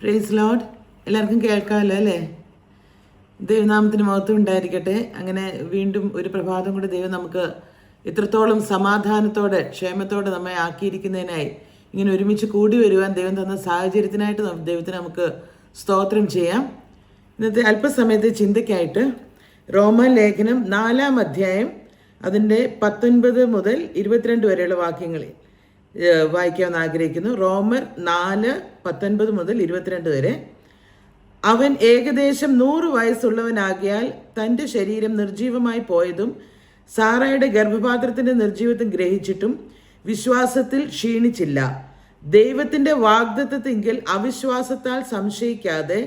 Praise Lord. എല്ലാവർക്കും കേൾക്കാമല്ലോ അല്ലേ? ദൈവനാമത്തിന് മഹത്വം ഉണ്ടായിരിക്കട്ടെ. അങ്ങനെ വീണ്ടും ഒരു പ്രഭാതം കൂടി ദൈവം നമുക്ക് ഇത്രത്തോളം സമാധാനത്തോടെ ക്ഷേമത്തോടെ നമ്മെ ആക്കിയിരിക്കുന്നതിനായി ഇങ്ങനെ ഒരുമിച്ച് കൂടി വരുവാൻ ദൈവം തന്ന സാഹചര്യത്തിനായിട്ട് ദൈവത്തിന് നമുക്ക് സ്തോത്രം ചെയ്യാം. ഇന്നത്തെ അല്പസമയത്തെ ചിന്തയ്ക്കായിട്ട് റോമാലേഖനം 4-ാം അധ്യായം അതിൻ്റെ 19 മുതൽ 22 വരെയുള്ള വാക്യങ്ങളിൽ വായിക്കാമെന്ന് ആഗ്രഹിക്കുന്നു. റോമർ 4:19 മുതൽ 22 വരെ. അവൻ ഏകദേശം 100 വയസ്സുള്ളവനാകിയാൽ തൻ്റെ ശരീരം നിർജീവമായി പോയതും സാറായുടെ ഗർഭപാത്രത്തിൻ്റെ നിർജീവത്വം ഗ്രഹിച്ചിട്ടും വിശ്വാസത്തിൽ ക്ഷീണിച്ചില്ല. ദൈവത്തിൻ്റെ വാഗ്ദത്തത്തിങ്കിൽ അവിശ്വാസത്താൽ സംശയിക്കാതെ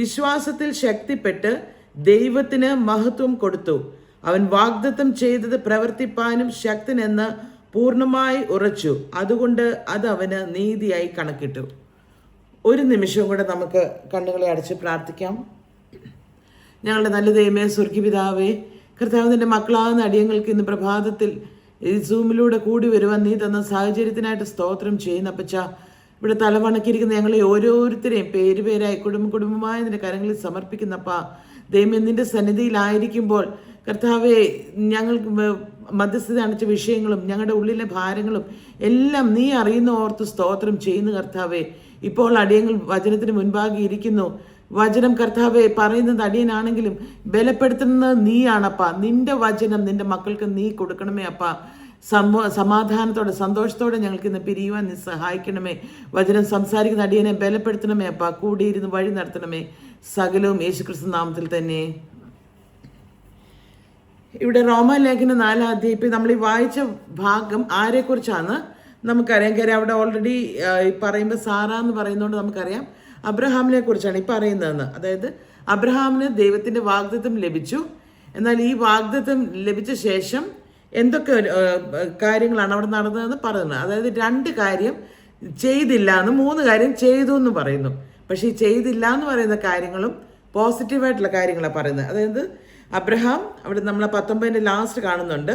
വിശ്വാസത്തിൽ ശക്തിപ്പെട്ട് ദൈവത്തിന് മഹത്വം കൊടുത്തു. അവൻ വാഗ്ദത്തം ചെയ്തത് പ്രവർത്തിപ്പാനും ശക്തനെന്ന് പൂർണ്ണമായി ഉറച്ചു. അതുകൊണ്ട് അത് അവന് നീതിയായി കണക്കിട്ടു. ഒരു നിമിഷവും കൂടെ നമുക്ക് കണ്ണുകളെ അടച്ച് പ്രാർത്ഥിക്കാം. ഞങ്ങളുടെ നല്ല ദൈവമേ, സ്വർഗീയപിതാവേ, കർത്താവിൻ്റെ മക്കളാകുന്ന അടിയങ്ങൾക്ക് ഇന്ന് പ്രഭാതത്തിൽ ഈ സൂമിലൂടെ കൂടി വരുവാൻ നീ തന്ന സാഹചര്യത്തിനായിട്ട് സ്തോത്രം ചെയ്യുന്ന അപ്പച്ച. ഇവിടെ തലവണക്കിരിക്കുന്ന ഞങ്ങളെ ഓരോരുത്തരെയും പേരായി കുടുംബമായ നിന്റെ കരങ്ങളിൽ സമർപ്പിക്കുന്നപ്പാ. ദൈവമേ, നിന്റെ സന്നിധിയിലായിരിക്കുമ്പോൾ കർത്താവെ, ഞങ്ങൾക്ക് മധ്യസ്ഥത അണച്ച വിഷയങ്ങളും ഞങ്ങളുടെ ഉള്ളിലെ ഭാരങ്ങളും എല്ലാം നീ അറിയുന്ന ഓർത്ത് സ്തോത്രം ചെയ്യുന്നു കർത്താവെ. ഇപ്പോൾ അടിയങ്ങൾ വചനത്തിന് മുൻപാകെ ഇരിക്കുന്നു. വചനം കർത്താവെ പറയുന്നത് അടിയനാണെങ്കിലും ബലപ്പെടുത്തുന്നത് നീയാണപ്പാ. നിന്റെ വചനം നിന്റെ മക്കൾക്ക് നീ കൊടുക്കണമേ അപ്പാ. സമാധാനത്തോടെ സന്തോഷത്തോടെ ഞങ്ങൾക്ക് ഇന്ന് പിരിയുവാൻ നീ സഹായിക്കണമേ. വചനം സംസാരിക്കുന്ന അടിയനെ ബലപ്പെടുത്തണമേ അപ്പാ. കൂടിയിരുന്ന് വഴി നടത്തണമേ. സകലവും യേശുക്രിസ്തു നാമത്തിൽ തന്നെ. ഇവിടെ റോമാലേഖനം 4-ാം അധ്യായം ഇപ്പം നമ്മൾ ഈ വായിച്ച ഭാഗം ആരെക്കുറിച്ചാണ് നമുക്കറിയാം. കാര്യം അവിടെ ഓൾറെഡി പറയുമ്പോൾ സാറ എന്ന് പറയുന്നതുകൊണ്ട് നമുക്കറിയാം അബ്രഹാമിനെ കുറിച്ചാണ് ഈ പറയുന്നതെന്ന്. അതായത് അബ്രഹാമിന് ദൈവത്തിൻ്റെ വാഗ്ദത്തം ലഭിച്ചു. എന്നാൽ ഈ വാഗ്ദത്തം ലഭിച്ച ശേഷം എന്തൊക്കെ കാര്യങ്ങളാണ് അവിടെ നടന്നതെന്ന് പറയുന്നത്. അതായത് 2 കാര്യം ചെയ്തില്ല എന്ന്, 3 കാര്യം ചെയ്തു എന്ന് പറയുന്നു. പക്ഷേ ഈ ചെയ്തില്ല എന്ന് പറയുന്ന കാര്യങ്ങളും പോസിറ്റീവായിട്ടുള്ള കാര്യങ്ങളാണ് പറയുന്നത്. അതായത് അബ്രഹാം അവിടെ നമ്മൾ 19 ലാസ്റ്റ് കാണുന്നുണ്ട്.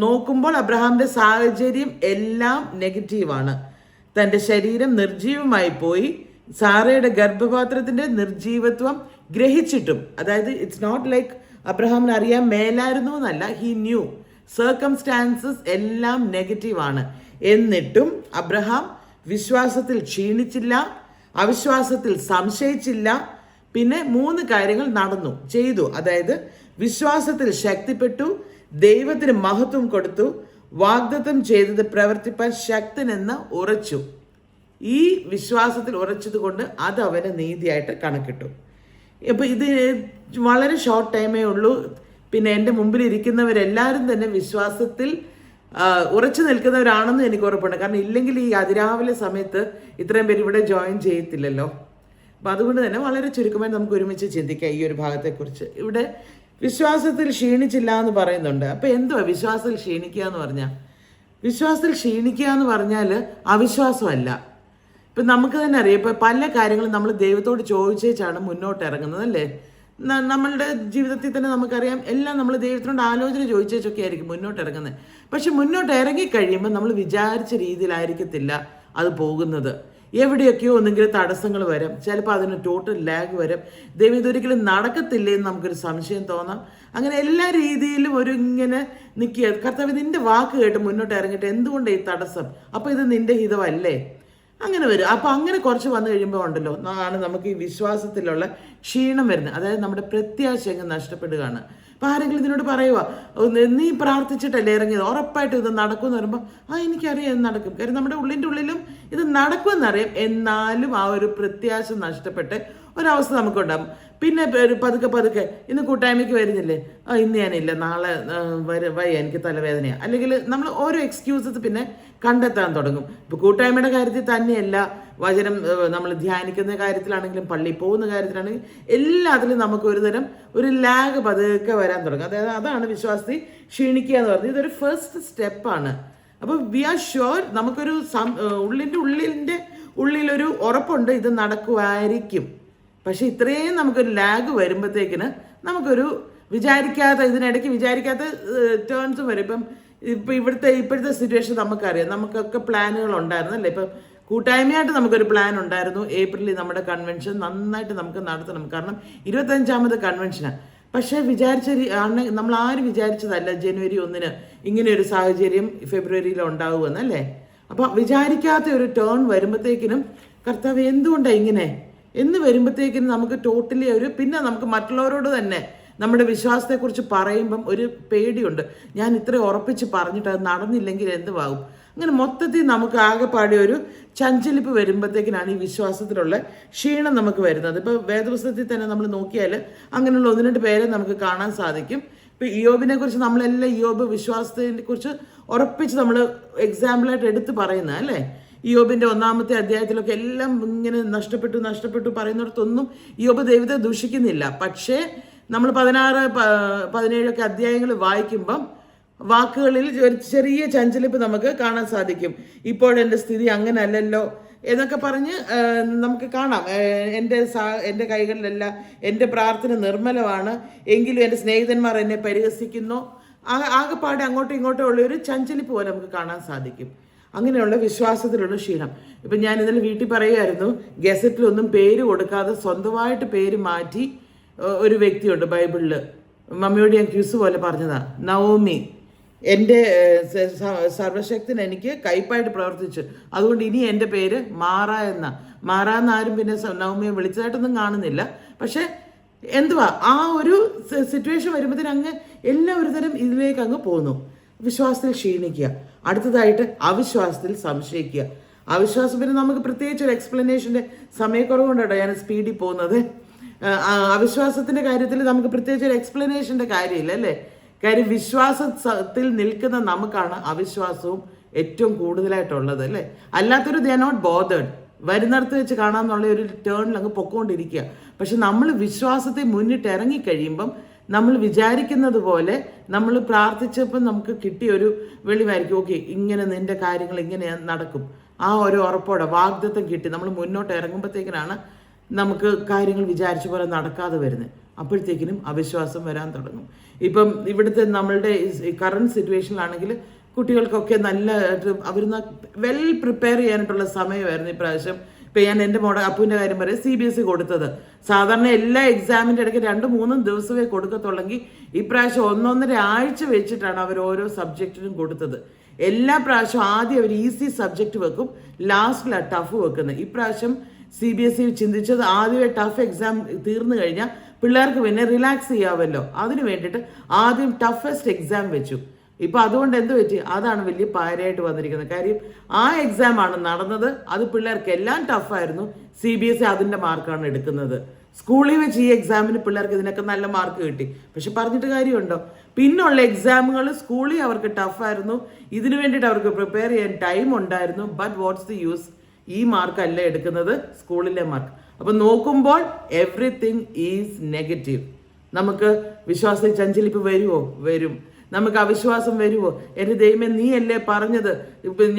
നോക്കുമ്പോൾ അബ്രഹാമിൻ്റെ സാഹചര്യം എല്ലാം നെഗറ്റീവാണ്. തൻ്റെ ശരീരം നിർജീവമായി പോയി. സാറയുടെ ഗർഭപാത്രത്തിൻ്റെ നിർജീവത്വം ഗ്രഹിച്ചിട്ടും, അതായത് ഇറ്റ്സ് നോട്ട് ലൈക്ക് അബ്രഹാമിന് അറിയാൻ മേലായിരുന്നു എന്നല്ല, ഹി ന്യൂ. സർക്കംസ്റ്റാൻസസ് എല്ലാം നെഗറ്റീവാണ്. എന്നിട്ടും അബ്രഹാം വിശ്വാസത്തിൽ ക്ഷീണിച്ചില്ല, അവിശ്വാസത്തിൽ സംശയിച്ചില്ല. പിന്നെ 3 കാര്യങ്ങൾ ചെയ്തു. അതായത് വിശ്വാസത്തിൽ ശക്തിപ്പെട്ടു, ദൈവത്തിന് മഹത്വം കൊടുത്തു, വാഗ്ദത്തം ചെയ്തത് പ്രവർത്തിപ്പാൻ ശക്തനെന്ന് ഉറച്ചു. ഈ വിശ്വാസത്തിൽ ഉറച്ചത് കൊണ്ട് അത് അവന് നീതിയായിട്ട് കണക്കിട്ടു. അപ്പോൾ ഇത് വളരെ ഷോർട്ട് ടൈമേ ഉള്ളൂ. പിന്നെ എൻ്റെ മുമ്പിൽ ഇരിക്കുന്നവരെല്ലാവരും തന്നെ വിശ്വാസത്തിൽ ഉറച്ചു നിൽക്കുന്നവരാണെന്ന് എനിക്ക് ഉറപ്പുണ്ട്. കാരണം ഇല്ലെങ്കിൽ ഈ അതിരാവിലെ സമയത്ത് ഇത്രയും പേര് ഇവിടെ ജോയിൻ ചെയ്യത്തില്ലല്ലോ. അപ്പം അതുകൊണ്ട് തന്നെ വളരെ ചുരുക്കമായി നമുക്ക് ഒരുമിച്ച് ചിന്തിക്കാം ഈ ഒരു ഭാഗത്തെക്കുറിച്ച്. ഇവിടെ വിശ്വാസത്തിൽ ക്ഷീണിച്ചില്ല എന്ന് പറയുന്നുണ്ട്. അപ്പോൾ എന്തുവാ വിശ്വാസത്തിൽ ക്ഷീണിക്കുക എന്ന് പറഞ്ഞാൽ? വിശ്വാസത്തിൽ ക്ഷീണിക്കുക എന്ന് പറഞ്ഞാൽ അവിശ്വാസമല്ല. ഇപ്പം നമുക്ക് തന്നെ അറിയാം, ഇപ്പം പല കാര്യങ്ങളും നമ്മൾ ദൈവത്തോട് ചോദിച്ചേച്ചാണ് മുന്നോട്ട് ഇറങ്ങുന്നത് അല്ലേ? നമ്മളുടെ ജീവിതത്തിൽ തന്നെ നമുക്കറിയാം, എല്ലാം നമ്മൾ ദൈവത്തിനോട് ആലോചന ചോദിച്ചേച്ചൊക്കെ ആയിരിക്കും മുന്നോട്ട് ഇറങ്ങുന്നത്. പക്ഷെ മുന്നോട്ട് ഇറങ്ങിക്കഴിയുമ്പോൾ നമ്മൾ വിചാരിച്ച രീതിയിലായിരിക്കത്തില്ല അത് പോകുന്നത്. എവിടെയൊക്കെയോ ഒന്നെങ്കിലും തടസ്സങ്ങൾ വരാം. ചിലപ്പോൾ അതിന് ടോട്ടൽ ലാഗ് വരാം. ദൈവം ഇതൊരിക്കലും നടക്കത്തില്ലേ എന്ന് നമുക്കൊരു സംശയം തോന്നാം. അങ്ങനെ എല്ലാ രീതിയിലും ഇങ്ങനെ നിൽക്കുക. കർത്താവ് നിൻ്റെ വാക്ക് കേട്ട് മുന്നോട്ട് ഇറങ്ങിയിട്ട് എന്തുകൊണ്ട് ഈ തടസ്സം? അപ്പോൾ ഇത് നിൻ്റെ ഹിതമല്ലേ? അങ്ങനെ വരും. അപ്പോൾ അങ്ങനെ കുറച്ച് വന്നു കഴിയുമ്പോൾ ഉണ്ടല്ലോ ആണ് നമുക്ക് ഈ വിശ്വാസത്തിലുള്ള ക്ഷീണം വരുന്നത്. അതായത് നമ്മുടെ പ്രത്യാശ അങ്ങ് നഷ്ടപ്പെടുകയാണ്. അപ്പോൾ ആരെങ്കിലും ഇതിനോട് പറയുക, നീ പ്രാർത്ഥിച്ചിട്ടല്ലേ ഇറങ്ങിയത്, ഉറപ്പായിട്ടും ഇത് നടക്കുമെന്ന് പറയുമ്പോൾ എനിക്കറിയാം ഇത് നടക്കും. കാര്യം നമ്മുടെ ഉള്ളിലും ഇത് നടക്കുമെന്നറിയാം. എന്നാലും ആ ഒരു പ്രത്യാശ നഷ്ടപ്പെട്ട് ഒരവസ്ഥ നമുക്കുണ്ടാകും. പിന്നെ പതുക്കെ ഇന്ന് കൂട്ടായ്മയ്ക്ക് വരുന്നില്ലേ, ഇന്ന് ഞാനില്ല, നാളെ വയ്യ, എനിക്ക് തലവേദനയാണ്, അല്ലെങ്കിൽ നമ്മൾ ഓരോ എക്സ്ക്യൂസസ് പിന്നെ കണ്ടെത്താൻ തുടങ്ങും. ഇപ്പോൾ കൂട്ടായ്മയുടെ കാര്യത്തിൽ തന്നെയല്ല, വചനം നമ്മൾ ധ്യാനിക്കുന്ന കാര്യത്തിലാണെങ്കിലും പള്ളിയിൽ പോകുന്ന കാര്യത്തിലാണെങ്കിലും എല്ലാത്തിലും നമുക്ക് ഒരു ലാഗ് പതുക്കെ വരാൻ തുടങ്ങും. അതായത് അതാണ് വിശ്വാസത്തിൽ ക്ഷീണിക്കുക എന്ന് പറയുന്നത്. ഇതൊരു ഫസ്റ്റ് സ്റ്റെപ്പാണ്. അപ്പോൾ വി ആർ ഷുവർ, നമുക്കൊരു ഉള്ളിലൊരു ഉറപ്പുണ്ട് ഇത് നടക്കുമായിരിക്കും. പക്ഷെ ഇത്രയും നമുക്കൊരു ലാഗ് വരുമ്പോഴത്തേക്കിന് നമുക്കൊരു ഇതിനിടയ്ക്ക് വിചാരിക്കാത്ത ടേൺസും വരും. ഇപ്പോഴത്തെ സിറ്റുവേഷൻ നമുക്കറിയാം. നമുക്കൊക്കെ പ്ലാനുകൾ ഉണ്ടായിരുന്നു അല്ലേ? ഇപ്പം കൂട്ടായ്മയായിട്ട് നമുക്കൊരു പ്ലാൻ ഉണ്ടായിരുന്നു. ഏപ്രിലിൽ നമ്മുടെ കൺവെൻഷൻ നന്നായിട്ട് നമുക്ക് നടത്തണം, കാരണം 25ാമത് കൺവെൻഷനാണ്. പക്ഷേ നമ്മൾ ആരും വിചാരിച്ചതല്ല ജനുവരി 1 ഇങ്ങനെ ഒരു സാഹചര്യം ഫെബ്രുവരിയിൽ ഉണ്ടാവുമെന്നല്ലേ. അപ്പോൾ വിചാരിക്കാത്ത ഒരു ടേൺ വരുമ്പോഴത്തേക്കിനും കർത്താവ് എന്തുകൊണ്ടാണ് ഇങ്ങനെ എന്ന് വരുമ്പോഴത്തേക്കിനും നമുക്ക് ടോട്ടലി പിന്നെ നമുക്ക് മറ്റുള്ളവരോട് തന്നെ നമ്മുടെ വിശ്വാസത്തെക്കുറിച്ച് പറയുമ്പം ഒരു പേടിയുണ്ട്. ഞാൻ ഇത്ര ഉറപ്പിച്ച് പറഞ്ഞിട്ട് അത് നടന്നില്ലെങ്കിൽ എന്തുവാകും. അങ്ങനെ മൊത്തത്തിൽ നമുക്ക് ആകെപ്പാടി ഒരു ചഞ്ചലിപ്പ് വരുമ്പോഴത്തേക്കിനാണ് ഈ വിശ്വാസത്തിലുള്ള ക്ഷീണം നമുക്ക് വരുന്നത്. ഇപ്പോൾ വേദപുസ്തകത്തിൽ തന്നെ നമ്മൾ നോക്കിയാൽ അങ്ങനെയുള്ള 1-2 പേരെ നമുക്ക് കാണാൻ സാധിക്കും. ഇപ്പോൾ ഇയ്യോബിനെ കുറിച്ച് നമ്മളെല്ലാം ഇയ്യോബ് വിശ്വാസത്തെ കുറിച്ച് ഉറപ്പിച്ച് നമ്മൾ എക്സാമ്പിളായിട്ട് എടുത്ത് പറയുന്നത് അല്ലേ. ഇയ്യോബിൻ്റെ 1-ാമത്തെ അധ്യായത്തിലൊക്കെ എല്ലാം ഇങ്ങനെ നഷ്ടപ്പെട്ടു പറയുന്നിടത്തൊന്നും ഇയ്യോബ് ദൈവത്തെ ദൂഷിക്കുന്നില്ല. പക്ഷേ നമ്മൾ 16, 17 അധ്യായങ്ങൾ വായിക്കുമ്പം വാക്കുകളിൽ ഒരു ചെറിയ ചഞ്ചലിപ്പ് നമുക്ക് കാണാൻ സാധിക്കും. ഇപ്പോഴെൻ്റെ സ്ഥിതി അങ്ങനെ അല്ലല്ലോ എന്നൊക്കെ പറഞ്ഞ് നമുക്ക് കാണാം. എൻ്റെ കൈകളിലല്ല, എൻ്റെ പ്രാർത്ഥന നിർമ്മലമാണ്, എങ്കിലും എൻ്റെ സ്നേഹിതന്മാർ എന്നെ പരിഹസിക്കുന്നു. ആകെപ്പാടെ അങ്ങോട്ടും ഇങ്ങോട്ടും ഉള്ള ഒരു ചഞ്ചലിപ്പ് പോലെ നമുക്ക് കാണാൻ സാധിക്കും. അങ്ങനെയുള്ള വിശ്വാസത്തിലുള്ള ക്ഷീണം. ഇപ്പം ഞാൻ ഇന്നലെ വീട്ടിൽ പറയുമായിരുന്നു, ഗസറ്റിലൊന്നും പേര് കൊടുക്കാതെ സ്വന്തമായിട്ട് പേര് മാറ്റി ഒരു വ്യക്തിയുണ്ട് ബൈബിളിൽ. മമ്മിയോട് ഞാൻ ക്യൂസ് പോലെ പറഞ്ഞതാണ്. നവോമി, എൻ്റെ സർവശക്തൻ എനിക്ക് കയ്പായിട്ട് പ്രവർത്തിച്ചു, അതുകൊണ്ട് ഇനി എൻ്റെ പേര് മാറ എന്ന് ആരും പിന്നെ നവോമിയെ വിളിച്ചതായിട്ടൊന്നും കാണുന്നില്ല. പക്ഷേ എന്തുവാ ആ ഒരു സിറ്റുവേഷൻ വരുമ്പോഴത്തേന് അങ്ങ് എല്ലാ ഒരു തരം ഇതിലേക്ക് അങ്ങ് പോകുന്നു. വിശ്വാസത്തിൽ ക്ഷീണിക്കുക. അടുത്തതായിട്ട് അവിശ്വാസത്തിൽ സംശയിക്കുക. അവിശ്വാസം പിന്നെ നമുക്ക് പ്രത്യേകിച്ച് ഒരു എക്സ്പ്ലനേഷൻ്റെ സമയക്കുറവ് കൊണ്ടാണ് ഞാൻ സ്പീഡിൽ പോകുന്നത്. അവിശ്വാസത്തിൻ്റെ കാര്യത്തിൽ നമുക്ക് പ്രത്യേകിച്ച് ഒരു എക്സ്പ്ലനേഷൻ്റെ കാര്യമില്ല അല്ലേ. കാര്യം വിശ്വാസത്തിൽ നിൽക്കുന്ന നമുക്കാണ് അവിശ്വാസവും ഏറ്റവും കൂടുതലായിട്ടുള്ളത് അല്ലേ. അല്ലാത്തൊരു ദേ ആർ നോട്ട് ബോതേഡ്, വരുന്നിടത്ത് വെച്ച് കാണാമെന്നുള്ള ഒരു ടേണിൽ അങ്ങ് പൊക്കോണ്ടിരിക്കുക. പക്ഷെ നമ്മൾ വിശ്വാസത്തെ മുന്നിട്ട് ഇറങ്ങിക്കഴിയുമ്പം നമ്മൾ വിചാരിക്കുന്നത് പോലെ നമ്മൾ പ്രാർത്ഥിച്ചപ്പം നമുക്ക് കിട്ടിയൊരു വെളിവായിരിക്കും. ഓക്കെ, ഇങ്ങനെ നിൻ്റെ കാര്യങ്ങൾ ഇങ്ങനെ നടക്കും, ആ ഒരു ഉറപ്പോടെ വാഗ്ദത്തം കിട്ടി നമ്മൾ മുന്നോട്ട് ഇറങ്ങുമ്പോഴത്തേക്കിനാണ് നമുക്ക് കാര്യങ്ങൾ വിചാരിച്ച പോലെ നടക്കാതെ വരുന്നത്. അപ്പോഴത്തേക്കിനും അവിശ്വാസം വരാൻ തുടങ്ങും. ഇപ്പം ഇവിടുത്തെ നമ്മളുടെ കറണ്ട് സിറ്റുവേഷനിലാണെങ്കിൽ കുട്ടികൾക്കൊക്കെ നല്ല അവരുന്ന വെൽ പ്രിപ്പയർ ചെയ്യാനായിട്ടുള്ള സമയമായിരുന്നു ഇപ്രാവശ്യം. ഇപ്പം ഞാൻ എൻ്റെ അപ്പൂൻ്റെ കാര്യം പറയാം, CBSE കൊടുത്തത് സാധാരണ എല്ലാ എക്സാമിൻ്റെ ഇടയ്ക്ക് 2-3 ദിവസമേ കൊടുക്കത്തുള്ളെങ്കിൽ ഇപ്രാവശ്യം 1-1.5 ആഴ്ച വെച്ചിട്ടാണ് അവർ ഓരോ സബ്ജക്റ്റിനും കൊടുത്തത്. എല്ലാ പ്രാവശ്യവും ആദ്യം അവർ ഈസി സബ്ജക്റ്റ് വെക്കും, ലാസ്റ്റിലാണ് ടഫ് വെക്കുന്നത്. ഇപ്രാവശ്യം CBSE ചിന്തിച്ചത് ആദ്യമേ ടഫ് എക്സാം തീർന്നു കഴിഞ്ഞാൽ പിള്ളേർക്ക് പിന്നെ റിലാക്സ് ചെയ്യാമല്ലോ, അതിന് വേണ്ടിയിട്ട് ആദ്യം ടഫസ്റ്റ് എക്സാം വെച്ചു. ഇപ്പോൾ അതുകൊണ്ട് എന്ത് പറ്റി, അതാണ് വലിയ പാരയായിട്ട് വന്നിരിക്കുന്നത്. കാര്യം ആ എക്സാമാണ് നടന്നത്, അത് പിള്ളേർക്ക് എല്ലാം ടഫായിരുന്നു. CBSE അതിൻ്റെ മാർക്കാണ് എടുക്കുന്നത്. സ്കൂളിൽ വെച്ച് ഈ എക്സാമിന് പിള്ളേർക്ക് ഇതിനൊക്കെ നല്ല മാർക്ക് കിട്ടി. പക്ഷെ പറഞ്ഞിട്ട് കാര്യമുണ്ടോ, പിന്നുള്ള എക്സാമുകൾ സ്കൂളിൽ അവർക്ക് ടഫായിരുന്നു. ഇതിനു വേണ്ടിയിട്ട് അവർക്ക് പ്രിപ്പയർ ചെയ്യാൻ ടൈം ഉണ്ടായിരുന്നു. ബട്ട് വാട്ട്സ് ദി യൂസ്, ഈ മാർക്കല്ല എടുക്കുന്നത്, സ്കൂളിലെ മാർക്ക്. അപ്പം നോക്കുമ്പോൾ എവ്രിതിങ് ഈസ് നെഗറ്റീവ്. നമുക്ക് വിശ്വാസത്തിൽ ചഞ്ചലിപ്പ് വരും. നമുക്ക് അവിശ്വാസം വരുമോ, എൻ്റെ ദൈവമേ നീയല്ലേ പറഞ്ഞത്,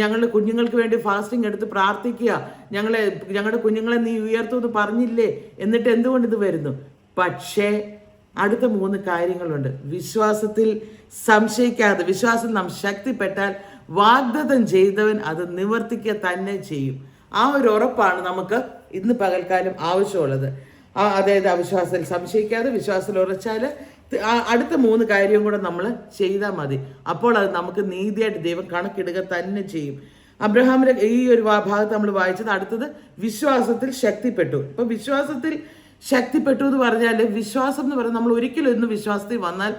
ഞങ്ങളുടെ കുഞ്ഞുങ്ങൾക്ക് വേണ്ടി ഫാസ്റ്റിംഗ് എടുത്ത് പ്രാർത്ഥിക്കുക, ഞങ്ങളുടെ കുഞ്ഞുങ്ങളെ നീ ഉയർത്തുമെന്ന് പറഞ്ഞില്ലേ, എന്നിട്ട് എന്തുകൊണ്ട് ഇത് വരുന്നു. പക്ഷേ അടുത്ത 3 കാര്യങ്ങളുണ്ട്. വിശ്വാസത്തിൽ സംശയിക്കാതെ, വിശ്വാസം നാം ശക്തിപ്പെട്ടാൽ വാഗ്ദത്തം ചെയ്തവൻ അത് നിവർത്തിക്കുക തന്നെ ചെയ്യും. ആ ഒരു ഉറപ്പാണ് നമുക്ക് ഇന്ന് പകൽക്കാലം ആവശ്യമുള്ളത്. അതായത് അവിശ്വാസത്തിൽ സംശയിക്കാതെ വിശ്വാസത്തിൽ ഉറച്ചാൽ അടുത്ത 3 കാര്യവും കൂടെ നമ്മൾ ചെയ്താൽ മതി. അപ്പോൾ അത് നമുക്ക് നീതിയായിട്ട് ദൈവം കണക്കിടുക തന്നെ ചെയ്യും. അബ്രഹാമിന്റെ ഈ ഒരു ഭാഗത്ത് നമ്മൾ വായിച്ചത്. അടുത്തത് വിശ്വാസത്തിൽ ശക്തിപ്പെട്ടു. ഇപ്പൊ വിശ്വാസത്തിൽ ശക്തിപ്പെട്ടു എന്ന് പറഞ്ഞാൽ, വിശ്വാസം എന്ന് പറഞ്ഞാൽ നമ്മൾ ഒരിക്കലും ഇന്ന് വിശ്വാസത്തിൽ വന്നാൽ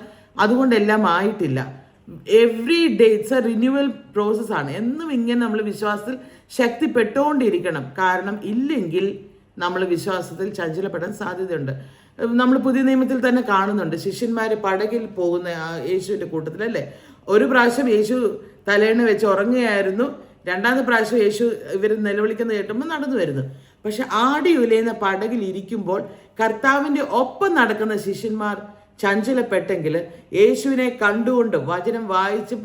അതുകൊണ്ടെല്ലാം ആയിട്ടില്ല. Every day it's A renewal പ്രോസസ്സാണ്. എന്നും ഇങ്ങനെ നമ്മൾ വിശ്വാസത്തിൽ ശക്തിപ്പെട്ടുകൊണ്ടിരിക്കണം. കാരണം ഇല്ലെങ്കിൽ നമ്മൾ വിശ്വാസത്തിൽ ചഞ്ചലപ്പെടാൻ സാധ്യതയുണ്ട്. നമ്മൾ പുതിയ നിയമത്തിൽ തന്നെ കാണുന്നുണ്ട്, ശിഷ്യന്മാർ പടകിൽ പോകുന്ന യേശുവിൻ്റെ കൂട്ടത്തിൽ അല്ലേ. ഒരു പ്രാവശ്യം യേശു തലേണ വെച്ച് ഉറങ്ങുകയായിരുന്നു, 2ാമത്തെ പ്രാവശ്യം യേശു ഇവർ നിലവിളിക്കുന്നത് കേട്ടുമ്പോൾ നടന്നു വരുന്നു. പക്ഷെ ആടി ഉലയുന്ന പടകിൽ ഇരിക്കുമ്പോൾ കർത്താവിൻ്റെ ഒപ്പം നടക്കുന്ന ശിഷ്യന്മാർ ചഞ്ചലപ്പെട്ടെങ്കിൽ യേശുവിനെ കണ്ടുകൊണ്ട് വചനം വായിച്ച്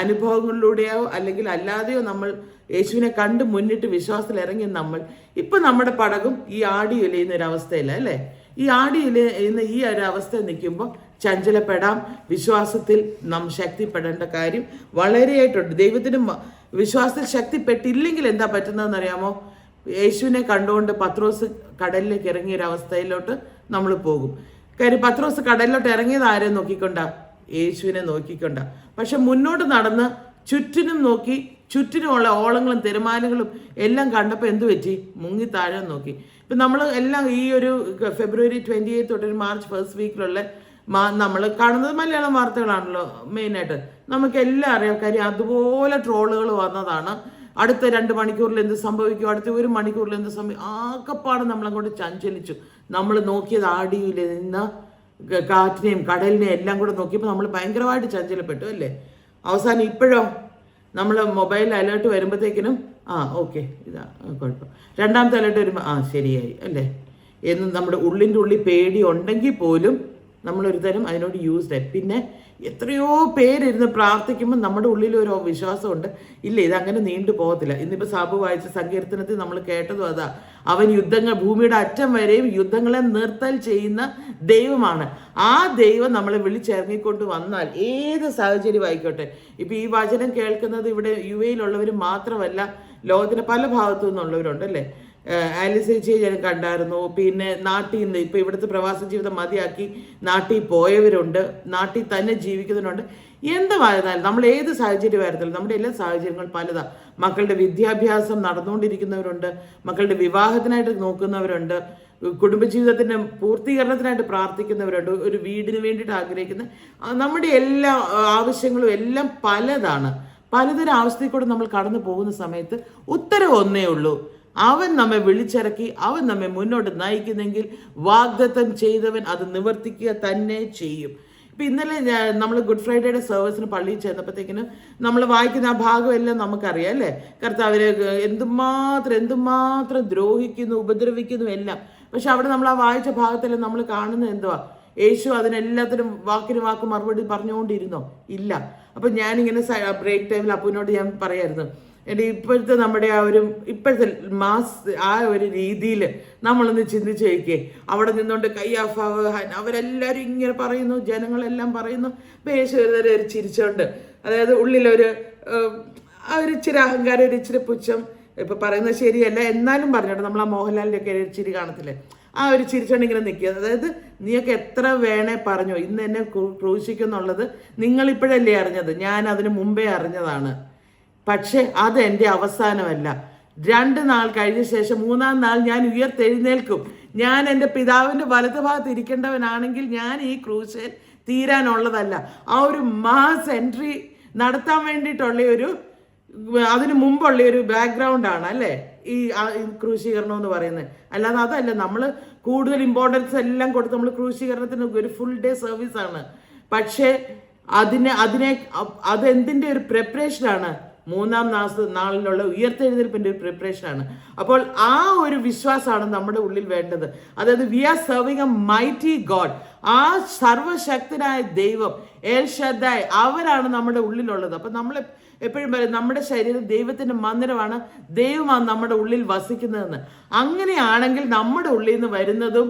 അനുഭവങ്ങളിലൂടെയോ അല്ലെങ്കിൽ അല്ലാതെയോ നമ്മൾ യേശുവിനെ കണ്ട് മുന്നിട്ട് വിശ്വാസത്തിൽ ഇറങ്ങി നമ്മൾ ഇപ്പം നമ്മുടെ പടകും ഈ ആടി ഉലയുന്ന ഒരു അവസ്ഥയില്ല അല്ലേ. ഈ ആടിയിൽ ഇന്ന് ഈ ഒരു അവസ്ഥ നിൽക്കുമ്പോൾ ചഞ്ചലപ്പെടാം. വിശ്വാസത്തിൽ നാം ശക്തിപ്പെടേണ്ട കാര്യം വളരെയായിട്ടുണ്ട്. ദൈവത്തിന് വിശ്വാസത്തിൽ ശക്തിപ്പെട്ടില്ലെങ്കിൽ എന്താ പറ്റുന്നതെന്ന് അറിയാമോ? യേശുവിനെ കണ്ടുകൊണ്ട് പത്രോസ് കടലിലേക്ക് ഇറങ്ങിയൊരവസ്ഥയിലോട്ട് നമ്മൾ പോകും. കാര്യം പത്രോസ് കടലിലോട്ട് ഇറങ്ങിയത് ആരെ നോക്കിക്കൊണ്ടാ? യേശുവിനെ നോക്കിക്കൊണ്ടാ. പക്ഷെ മുന്നോട്ട് നടന്ന് ചുറ്റിനും നോക്കി, ചുറ്റിനുമുള്ള ഓളങ്ങളും തിരമാലകളും എല്ലാം കണ്ടപ്പോൾ എന്തു പറ്റി? മുങ്ങി താഴെ നോക്കി. ഇപ്പം നമ്മൾ എല്ലാം ഈ ഒരു ഫെബ്രുവരി 28 തൊട്ട് ഒരു മാർച്ച് ഫസ്റ്റ് വീക്കിലുള്ള നമ്മൾ കാണുന്നത് മലയാളം വാർത്തകളാണല്ലോ മെയിനായിട്ട്. നമുക്കെല്ലാം അറിയാം. കാര്യം അതുപോലെ ട്രോളുകൾ വന്നതാണ്. അടുത്ത 2 മണിക്കൂറിൽ എന്ത് സംഭവിക്കും, അടുത്ത 1 മണിക്കൂറിൽ എന്ത് സംഭവിക്കും, ആകെപ്പാട് നമ്മളങ്ങോട്ട് ചഞ്ചലിച്ചു. നമ്മൾ നോക്കിയത് ആടിയിൽ നിന്ന് കാറ്റിനെയും കടലിനെയും എല്ലാം കൂടെ നോക്കിയപ്പോൾ നമ്മൾ ഭയങ്കരമായിട്ട് ചഞ്ചലപ്പെട്ടു അല്ലേ. അവസാനം ഇപ്പോഴോ നമ്മൾ മൊബൈൽ അലേർട്ട് വരുമ്പോഴത്തേക്കിനും ഓക്കെ ഇതാ കുഴപ്പം, രണ്ടാമത്തെ അലേർട്ട് വരുമ്പോൾ ശരിയായി അല്ലേ എന്ന് നമ്മുടെ ഉള്ളിൻ്റെ ഉള്ളിൽ പേടി ഉണ്ടെങ്കിൽ പോലും നമ്മളൊരു തരം അതിനോട് യൂസ്ഡ്. പിന്നെ എത്രയോ പേരിരുന്ന് പ്രാർത്ഥിക്കുമ്പോൾ നമ്മുടെ ഉള്ളിൽ ഒരു വിശ്വാസമുണ്ട്, ഇല്ല ഇതങ്ങനെ നീണ്ടു പോകത്തില്ല. ഇന്നിപ്പോൾ സാബു വായിച്ച സങ്കീർത്തനത്തിൽ നമ്മൾ കേട്ടതും അതാ, അവൻ ഭൂമിയുടെ അറ്റം വരെയും യുദ്ധങ്ങളെ നിർത്തൽ ചെയ്യുന്ന ദൈവമാണ്. ആ ദൈവം നമ്മളെ വിളിച്ചിറങ്ങിക്കൊണ്ട് വന്നാൽ ഏത് സാഹചര്യം ആയിക്കോട്ടെ. ഇപ്പം ഈ വചനം കേൾക്കുന്നത് ഇവിടെ UAE മാത്രമല്ല, ലോകത്തിൻ്റെ പല ഭാഗത്തു നിന്നുള്ളവരുണ്ടല്ലേ. ആലിസ് ചേച്ചിയെ ഞാൻ കണ്ടായിരുന്നു. പിന്നെ നാട്ടിൽ നിന്ന് ഇപ്പോൾ ഇവിടുത്തെ പ്രവാസ ജീവിതം മതിയാക്കി നാട്ടിൽ പോയവരുണ്ട്, നാട്ടിൽ തന്നെ ജീവിക്കുന്നവരുണ്ട്. എന്തുമായിരുന്നാലും നമ്മൾ ഏത് സാഹചര്യമായിരുന്നാലും നമ്മുടെ എല്ലാ സാഹചര്യങ്ങളും പലതാണ്. മക്കളുടെ വിദ്യാഭ്യാസം നടന്നുകൊണ്ടിരിക്കുന്നവരുണ്ട്, മക്കളുടെ വിവാഹത്തിനായിട്ട് നോക്കുന്നവരുണ്ട്, കുടുംബജീവിതത്തിൻ്റെ പൂർത്തീകരണത്തിനായിട്ട് പ്രാർത്ഥിക്കുന്നവരുണ്ട്, ഒരു വീടിന് വേണ്ടിയിട്ട് ആഗ്രഹിക്കുന്ന നമ്മുടെ എല്ലാ ആവശ്യങ്ങളും എല്ലാം പലതാണ്. പലതരം അവസ്ഥയിൽ കൂടെ നമ്മൾ കടന്നു പോകുന്ന സമയത്ത് ഉത്തരം ഒന്നേ ഉള്ളൂ, അവൻ നമ്മെ വിളിച്ചിറക്കി, അവൻ നമ്മെ മുന്നോട്ട് നയിക്കുന്നെങ്കിൽ വാഗ്ദത്തം ചെയ്തവൻ അത് നിവർത്തിക്കുക തന്നെ ചെയ്യും. ഇപ്പം ഇന്നലെ നമ്മൾ ഗുഡ് ഫ്രൈഡേയുടെ സർവീസിന് പള്ളിയിൽ ചെന്നപ്പോഴത്തേക്കിന് നമ്മൾ വായിക്കുന്ന ആ ഭാഗമെല്ലാം നമുക്കറിയാം അല്ലേ. കർത്താവിനെ എന്തുമാത്രം ദ്രോഹിക്കുന്നു, ഉപദ്രവിക്കുന്നു എല്ലാം. പക്ഷെ അവിടെ നമ്മൾ ആ വായിച്ച ഭാഗത്തെല്ലാം നമ്മൾ കാണുന്നത് എന്തുവാ? യേശു അതിനെല്ലാത്തിനും വാക്കിന് വാക്ക് മറുപടി പറഞ്ഞുകൊണ്ടിരുന്നോ? ഇല്ല. അപ്പം ഞാനിങ്ങനെ ബ്രേക്ക് ടൈമിൽ അപ്പുവിനോട് ഞാൻ പറയായിരുന്നു, ഇപ്പോഴത്തെ നമ്മുടെ ഇപ്പോഴത്തെ ആ ഒരു രീതിയിൽ നമ്മളൊന്ന് ചിന്തിച്ച് വയ്ക്കേ. അവിടെ നിന്നുകൊണ്ട് കയ്യാഫാവ് അവരെല്ലാവരും ഇങ്ങനെ പറയുന്നു, ജനങ്ങളെല്ലാം പറയുന്നു. അപ്പം യേശു ഒരു ചിരിച്ചോണ്ട്, അതായത് ഉള്ളിലൊരു ഇച്ചിരി അഹങ്കാരം, ഒരു ഇച്ചിരി പുച്ഛം, ഇപ്പം പറയുന്നത് ശരിയല്ല എന്നാലും പറഞ്ഞോട്ടെ, നമ്മൾ ആ മോഹൻലാലിൻ്റെ ഒക്കെ ഒരു ചിരി കാണത്തില്ലേ, ആ ഒരു ചിരിച്ചോണ്ട് ഇങ്ങനെ നിൽക്കുക. അതായത് നീയൊക്കെ എത്ര വേണേ പറഞ്ഞോ, ഇന്ന് എന്നെ ക്രൂശിക്കുന്നുള്ളത് നിങ്ങളിപ്പോഴല്ലേ അറിഞ്ഞത്, ഞാൻ അതിന് മുമ്പേ അറിഞ്ഞതാണ്. പക്ഷെ അത് എൻ്റെ അവസാനമല്ല. 2 നാൾ കഴിഞ്ഞ ശേഷം 3-ാം നാൾ ഞാൻ ഉയർത്തെഴുന്നേൽക്കും. ഞാൻ എൻ്റെ പിതാവിൻ്റെ വലത് ഭാഗത്ത് ഇരിക്കേണ്ടവനാണെങ്കിൽ ഞാൻ ഈ ക്രൂശിൽ തീരാനുള്ളതല്ല. ആ ഒരു മാസ് എൻട്രി നടത്താൻ വേണ്ടിയിട്ടുള്ള അതിന് മുമ്പുള്ള ഒരു ബാക്ക്ഗ്രൗണ്ടാണ് അല്ലേ ഈ ക്രൂശീകരണം എന്ന് പറയുന്നത്. അല്ലാതെ അതല്ല, നമ്മൾ കൂടുതൽ ഇമ്പോർട്ടൻസ് എല്ലാം കൊടുത്ത് നമ്മൾ ക്രൂശീകരണത്തിന് ഒരു ഫുൾ ഡേ സർവീസാണ്. പക്ഷേ അതെന്തിൻ്റെ ഒരു പ്രിപ്പറേഷനാണ്? 3-ാം നാളിലുള്ള ഉയർത്തെഴുന്നേൽപ്പിൻ്റെ ഒരു പ്രിപ്പറേഷനാണ്. അപ്പോൾ ആ ഒരു വിശ്വാസമാണ് നമ്മുടെ ഉള്ളിൽ വേണ്ടത്. അതായത് we are serving a mighty God. ആ സർവശക്തനായ ദൈവം എൽ ഷദ്ദായ് അവരാണ് നമ്മുടെ ഉള്ളിലുള്ളത്. അപ്പം നമ്മൾ എപ്പോഴും പറയും നമ്മുടെ ശരീരം ദൈവത്തിൻ്റെ മന്ദിരമാണ്, ദൈവമാണ് നമ്മുടെ ഉള്ളിൽ വസിക്കുന്നതെന്ന്. അങ്ങനെയാണെങ്കിൽ നമ്മുടെ ഉള്ളിൽ നിന്ന് വരുന്നതും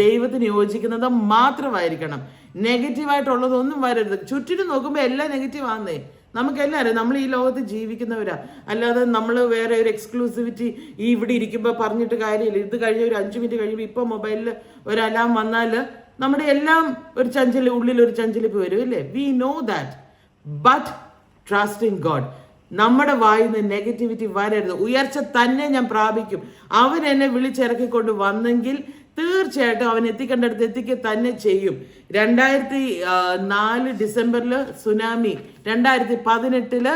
ദൈവത്തിന് യോജിക്കുന്നതും മാത്രമായിരിക്കണം. നെഗറ്റീവായിട്ടുള്ളതൊന്നും വരരുത്. ചുറ്റിനും നോക്കുമ്പോൾ എല്ലാം നെഗറ്റീവാന്നേ. നമുക്കെല്ലാം അറിയാം, നമ്മൾ ഈ ലോകത്ത് ജീവിക്കുന്നവരാ. അല്ലാതെ നമ്മൾ വേറെ ഒരു എക്സ്ക്ലൂസിവിറ്റി ഇവിടെ ഇരിക്കുമ്പോൾ പറഞ്ഞിട്ട് കാര്യമില്ല. ഇത് കഴിഞ്ഞ് ഒരു 5 മിനിറ്റ് കഴിയുമ്പോൾ ഇപ്പോൾ മൊബൈലിൽ ഒരു അലാം വന്നാൽ നമ്മുടെ എല്ലാം ഉള്ളിലൊരു ചഞ്ചലിപ്പ് വരും അല്ലേ. We know that. But trust in God. നമ്മുടെ വായിൽ നിന്ന് നെഗറ്റിവിറ്റി വരരുത്. ഉയർച്ച തന്നെ ഞാൻ പ്രാപിക്കും. അവൻ എന്നെ വിളിച്ചിറക്കിക്കൊണ്ട് വന്നെങ്കിൽ തീർച്ചയായിട്ടും അവൻ എത്തിക്കേണ്ടടുത്ത് എത്തിക്കുക തന്നെ ചെയ്യും. 2004 ഡിസംബറിൽ സുനാമി, 2018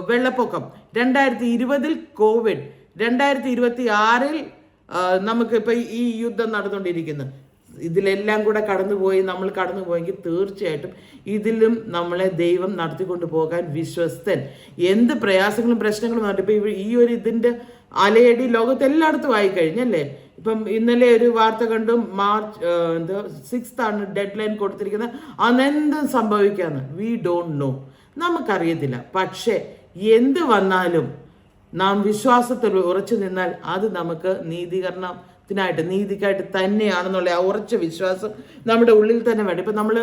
വെള്ളപ്പൊക്കം, 2020 കോവിഡ്, 2026 നമുക്കിപ്പോൾ ഈ യുദ്ധം നടന്നുകൊണ്ടിരിക്കുന്നു. ഇതിലെല്ലാം കൂടെ നമ്മൾ കടന്നുപോയെങ്കിൽ തീർച്ചയായിട്ടും ഇതിലും നമ്മളെ ദൈവം നടത്തിക്കൊണ്ട് പോകാൻ വിശ്വസ്തൻ. എന്ത് പ്രയാസങ്ങളും പ്രശ്നങ്ങളും പറഞ്ഞിട്ട് ഇപ്പോൾ ഈ ഇതിൻ്റെ അലയടി ലോകത്തെല്ലായിടത്തും ആയിക്കഴിഞ്ഞല്ലേ. ഇപ്പം ഇന്നലെ ഒരു വാർത്ത കണ്ടു, മാർച്ച് 6th ഡെഡ് ലൈൻ കൊടുത്തിരിക്കുന്നത്. അന്നെന്തും സംഭവിക്കാമെന്ന് വി ഡോണ്ട് നോ, നമുക്കറിയത്തില്ല. പക്ഷേ എന്ത് വന്നാലും നാം വിശ്വാസത്തിൽ ഉറച്ചു നിന്നാൽ അത് നമുക്ക് നീതീകരണം ത്തിനായിട്ട് നീതിക്കായിട്ട് തന്നെയാണെന്നുള്ള ആ ഉറച്ച വിശ്വാസം നമ്മുടെ ഉള്ളിൽ തന്നെ വേണം. ഇപ്പം നമ്മൾ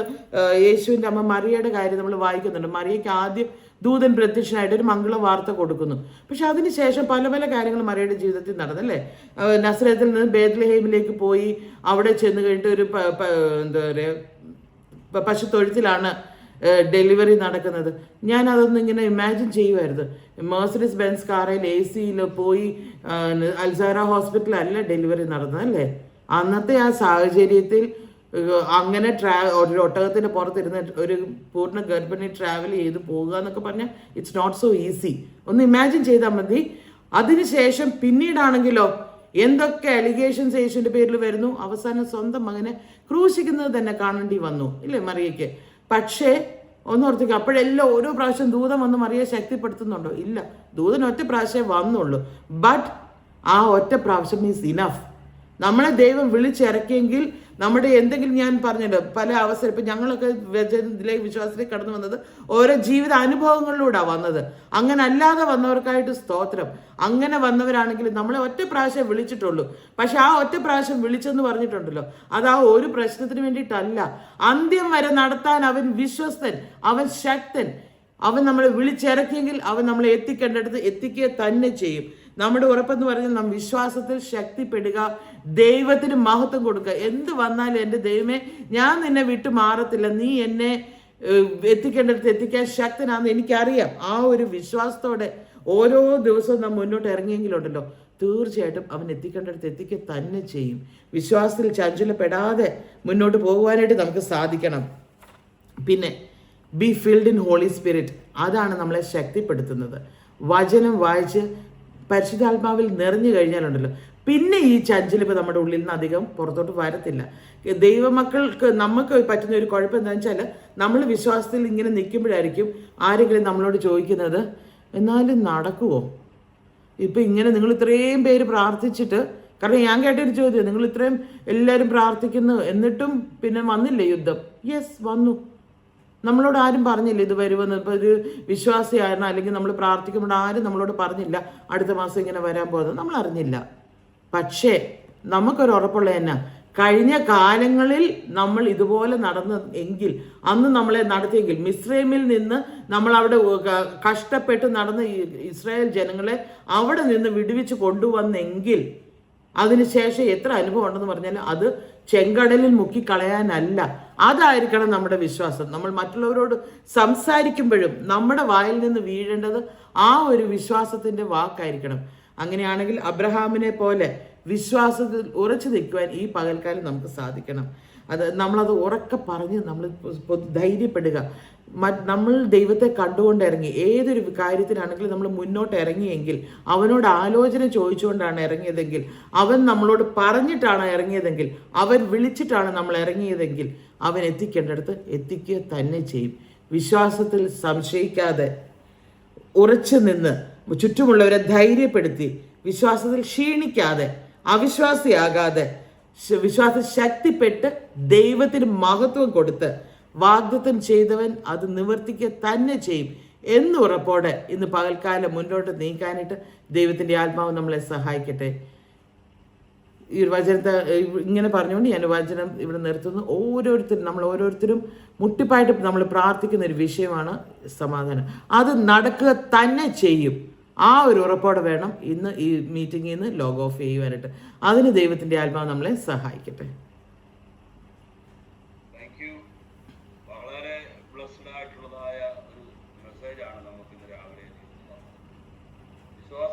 യേശുവിൻ്റെ അമ്മ മറിയയുടെ കാര്യം നമ്മൾ വായിക്കുന്നുണ്ട്. മറിയയ്ക്ക് ആദ്യം ദൂതൻ പ്രത്യക്ഷനായിട്ട് ഒരു മംഗള വാർത്ത കൊടുക്കുന്നു. പക്ഷെ അതിനുശേഷം പല പല കാര്യങ്ങൾ മറിയയുടെ ജീവിതത്തിൽ നടന്നല്ലേ. നസ്രത്തിൽ നിന്ന് ബേത്ലഹേമിലേക്ക് പോയി അവിടെ ചെന്ന് കഴിഞ്ഞിട്ട് ഒരു എന്താ പറയുക പശുത്തൊഴുത്തിലാണ് ഡെലിവറി നടക്കുന്നത്. ഞാൻ അതൊന്നും ഇങ്ങനെ ഇമാജിൻ ചെയ്യുമായിരുന്നു. മെർസിഡീസ് ബെൻസ് കാറിൽ AC പോയി അൽസാര ഹോസ്പിറ്റലല്ല ഡെലിവറി നടന്നതല്ലേ. അന്നത്തെ ആ സാഹചര്യത്തിൽ അങ്ങനെ ഒരു ഒട്ടകത്തിൻ്റെ പുറത്തിരുന്ന് ഒരു പൂർണ്ണ ഗർഭിണി ട്രാവൽ ചെയ്ത് പോകുക എന്നൊക്കെ പറഞ്ഞാൽ ഇറ്റ്സ് നോട്ട് സോ ഈസി. ഒന്ന് ഇമാജിൻ ചെയ്താൽ മതി. അതിനുശേഷം പിന്നീടാണെങ്കിലോ എന്തൊക്കെ അലിഗേഷൻസ് യേശുവിൻ്റെ പേരിൽ വരുന്നു. അവസാനം സ്വന്തം മകനെ ക്രൂശിക്കുന്നത് തന്നെ കാണേണ്ടി വന്നു ഇല്ലേ മറിയയ്ക്ക്. പക്ഷേ ഒന്നോർത്തേക്ക് അപ്പോഴെല്ലാം ഓരോ പ്രാവശ്യം ദൂതൻ വന്ന് മറിയെ ശക്തിപ്പെടുത്തുന്നുണ്ടോ? ഇല്ല, ദൂതൻ ഒറ്റ പ്രാവശ്യമേ വന്നുള്ളൂ. ബട്ട് ആ ഒറ്റ പ്രാവശ്യം ഈസ് ഇനഫ്. നമ്മളെ ദൈവം വിളിച്ചിറക്കിയെങ്കിൽ നമ്മുടെ എന്തെങ്കിലും, ഞാൻ പറഞ്ഞല്ലോ പല അവസരം, ഇപ്പം ഞങ്ങളൊക്കെ ഇതിലേക്ക് വിശ്വാസത്തിലേക്ക് കടന്നു വന്നത് ഓരോ ജീവിത അനുഭവങ്ങളിലൂടെയാണ് വന്നത്. അങ്ങനെ അല്ലാതെ വന്നവർക്കായിട്ട് സ്തോത്രം. അങ്ങനെ വന്നവരാണെങ്കിൽ നമ്മളെ ഒറ്റ പ്രാവശ്യം വിളിച്ചിട്ടുള്ളൂ. പക്ഷെ ആ ഒറ്റ പ്രാവശ്യം വിളിച്ചെന്ന് പറഞ്ഞിട്ടുണ്ടല്ലോ, അത് ആ ഒരു പ്രശ്നത്തിന് വേണ്ടിയിട്ടല്ല. അന്ത്യം വരെ നടത്താൻ അവൻ വിശ്വസ്തൻ, അവൻ ശക്തൻ. അവൻ നമ്മളെ വിളിച്ചിറക്കിയെങ്കിൽ അവൻ നമ്മളെ എത്തിക്കേണ്ടടുത്ത് എത്തിക്കുക തന്നെ ചെയ്യും. നമ്മുടെ ഉറപ്പെന്ന് പറഞ്ഞാൽ നാം വിശ്വാസത്തിൽ ശക്തിപ്പെടുക, ദൈവത്തിന് മഹത്വം കൊടുക്കുക. എന്ത് വന്നാലും എൻ്റെ ദൈവമേ, ഞാൻ നിന്നെ വിട്ടു മാറത്തില്ല, നീ എന്നെ എത്തിക്കേണ്ടടുത്ത് എത്തിക്കാൻ ശക്തനാണെന്ന് എനിക്കറിയാം. ആ ഒരു വിശ്വാസത്തോടെ ഓരോ ദിവസവും നാം മുന്നോട്ട് ഇറങ്ങിയെങ്കിലുണ്ടല്ലോ, തീർച്ചയായിട്ടും അവൻ എത്തിക്കേണ്ടടുത്ത് എത്തിക്കുക തന്നെ ചെയ്യും. വിശ്വാസത്തിൽ ചഞ്ചലപ്പെടാതെ മുന്നോട്ട് പോകുവാനായിട്ട് നമുക്ക് സാധിക്കണം. പിന്നെ be filled in Holy Spirit, അതാണ് നമ്മളെ ശക്തിപ്പെടുത്തുന്നത്. വചനം വായിച്ച് പരിശുദ്ധാത്മാവിൽ നിറഞ്ഞു കഴിഞ്ഞാലുണ്ടല്ലോ, പിന്നെ ഈ ചഞ്ചലിപ്പ് നമ്മുടെ ഉള്ളിൽ നിന്ന് അധികം പുറത്തോട്ട് വരത്തില്ല. ദൈവമക്കൾക്ക് നമുക്ക് പറ്റുന്ന ഒരു കുഴപ്പം എന്താണെന്ന് വെച്ചാൽ, നമ്മൾ വിശ്വാസത്തിൽ ഇങ്ങനെ നിൽക്കുമ്പോഴായിരിക്കും ആരെങ്കിലും നമ്മളോട് ചോദിക്കുന്നത്, എന്നാലും നടക്കുമോ? ഇപ്പം ഇങ്ങനെ നിങ്ങൾ ഇത്രയും പേര് പ്രാർത്ഥിച്ചിട്ട്, കാരണം ഞാൻ കേട്ടൊരു ചോദ്യം, നിങ്ങൾ ഇത്രയും എല്ലാവരും പ്രാർത്ഥിക്കുന്നു എന്നിട്ടും പിന്നെ വന്നില്ലേ യുദ്ധം? യെസ്, വന്നു. നമ്മളോട് ആരും പറഞ്ഞില്ല ഇത് വരുമെന്ന്. ഇപ്പോൾ ഒരു വിശ്വാസിയായിരുന്നു അല്ലെങ്കിൽ നമ്മൾ പ്രാർത്ഥിക്കുമ്പോൾ ആരും നമ്മളോട് പറഞ്ഞില്ല അടുത്ത മാസം ഇങ്ങനെ വരാൻ പോകുന്നത്, നമ്മൾ അറിഞ്ഞില്ല. പക്ഷേ നമുക്കൊരു ഉറപ്പുള്ള തന്നെ, കഴിഞ്ഞ കാലങ്ങളിൽ നമ്മൾ ഇതുപോലെ നടന്ന എങ്കിൽ, അന്ന് നമ്മളെ നടത്തിയെങ്കിൽ, മിസ്രൈമിൽ നിന്ന് നമ്മൾ അവിടെ കഷ്ടപ്പെട്ട് നടന്ന ഇസ്രായേൽ ജനങ്ങളെ അവിടെ നിന്ന് വിടുവിച്ച് കൊണ്ടുവന്നെങ്കിൽ, അതിനുശേഷം എത്ര അനുഭവം ഉണ്ടെന്ന് പറഞ്ഞാൽ അത് ചെങ്കടലിൽ മുക്കിക്കളയാനല്ല. അതായിരിക്കണം നമ്മുടെ വിശ്വാസം. നമ്മൾ മറ്റുള്ളവരോട് സംസാരിക്കുമ്പോഴും നമ്മുടെ വായിൽ നിന്ന് വീഴേണ്ടത് ആ ഒരു വിശ്വാസത്തിൻ്റെ വാക്കായിരിക്കണം. അങ്ങനെയാണെങ്കിൽ അബ്രഹാമിനെ പോലെ വിശ്വാസത്തിൽ ഉറച്ചു നിൽക്കുവാൻ ഈ പകൽക്കാലം നമുക്ക് സാധിക്കണം. നമ്മളത് ഉറക്കെ പറഞ്ഞ് നമ്മൾ ധൈര്യപ്പെടുക. നമ്മൾ ദൈവത്തെ കണ്ടുകൊണ്ട് ഇറങ്ങി, ഏതൊരു കാര്യത്തിനാണെങ്കിലും നമ്മൾ മുന്നോട്ട് ഇറങ്ങിയെങ്കിൽ, അവനോട് ആലോചന ചോദിച്ചുകൊണ്ടാണ് ഇറങ്ങിയതെങ്കിൽ, അവൻ നമ്മളോട് പറഞ്ഞിട്ടാണ് ഇറങ്ങിയതെങ്കിൽ, അവൻ വിളിച്ചിട്ടാണ് നമ്മൾ ഇറങ്ങിയതെങ്കിൽ, അവൻ എത്തിക്കേണ്ടടുത്ത് എത്തിക്കുക തന്നെ ചെയ്യും. വിശ്വാസത്തിൽ സംശയിക്കാതെ ഉറച്ചു നിന്ന് ചുറ്റുമുള്ളവരെ ധൈര്യപ്പെടുത്തി, വിശ്വാസത്തിൽ ക്ഷീണിക്കാതെ, അവിശ്വാസിയാകാതെ, വിശ്വാസം ശക്തിപ്പെട്ട് ദൈവത്തിന് മഹത്വം കൊടുത്ത് വാഗ്ദത്തം ചെയ്തവൻ അത് നിവർത്തിക്കുക തന്നെ ചെയ്യും എന്ന് ഉറപ്പോടെ ഇന്ന് പകൽക്കാലം മുന്നോട്ട് നീക്കാനായിട്ട് ദൈവത്തിൻ്റെ ആത്മാവ് നമ്മളെ സഹായിക്കട്ടെ. ഈ വചനത്തെ ഇങ്ങനെ പറഞ്ഞുകൊണ്ട് ഞാൻ വചനം ഇവിടെ നിർത്തുന്നു. നമ്മൾ ഓരോരുത്തരും മുട്ടിപ്പായിട്ട് നമ്മൾ പ്രാർത്ഥിക്കുന്ന ഒരു വിഷയമാണ് സമാധാനം. അത് നടക്കുക തന്നെ ചെയ്യും. ആ ഒരു ഉറപ്പോടെ വേണം ഇന്ന് ഈ മീറ്റിങ്ങിൽ നിന്ന് ലോഗ് ഓഫ് ചെയ്യുവാനായിട്ട്. അതിന് ദൈവത്തിൻ്റെ ആത്മാവ് നമ്മളെ സഹായിക്കട്ടെ.